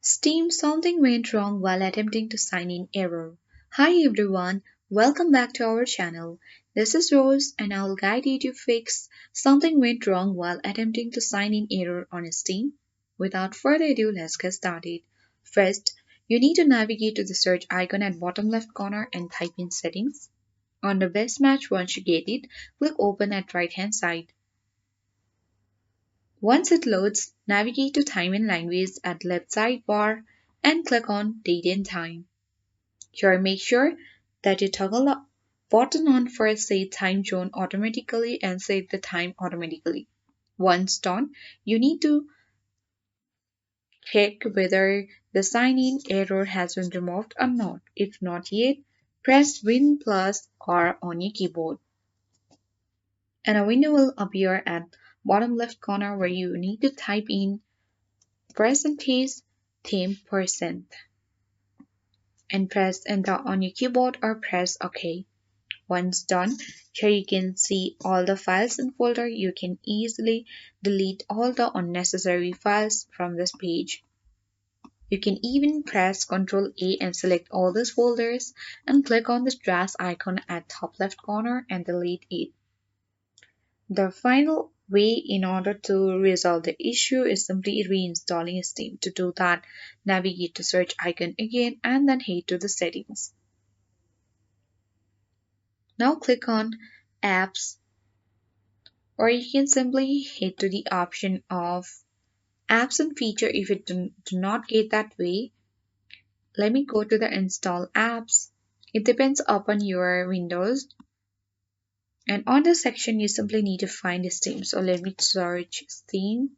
Steam, something went wrong while attempting to sign in error. Hi everyone, welcome back to our channel. This is Rose and I'll guide you to fix something went wrong while attempting to sign in error on Steam. Without further ado, let's get started. First, you need to navigate to the search icon at bottom left corner and type in settings. On the best match, once you get it, click open at right hand side. Once it loads, navigate to Time and Language at left sidebar and click on Date and Time. Here make sure that you toggle the button on for Set Time Zone automatically and set the time automatically. Once done, you need to check whether the sign-in error has been removed or not. If not yet, press Win plus R on your keyboard and a window will appear at bottom left corner where you need to type in percentage temp% and press enter on your keyboard or press OK. Once done, here you can see all the files in folder. You can easily delete all the unnecessary files from this page. You can even press Ctrl A and select all these folders and click on the trash icon at top left corner and delete it. The final way in order to resolve the issue is simply reinstalling Steam. To do that, navigate to search icon again and then head to the settings. Now click on apps, or you can simply head to the option of apps and feature if you do not get that way. Let me go to the install apps. It depends upon your Windows. And on this section, you simply need to find Steam. So let me search Steam.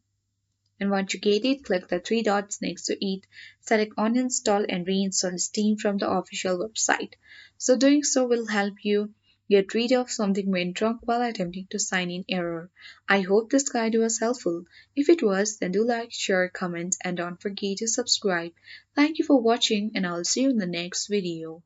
And once you get it, click the three dots next to it, select Uninstall and Reinstall Steam from the official website. So doing so will help you get rid of something went wrong while attempting to sign in error. I hope this guide was helpful. If it was, then do like, share, comment, and don't forget to subscribe. Thank you for watching and I'll see you in the next video.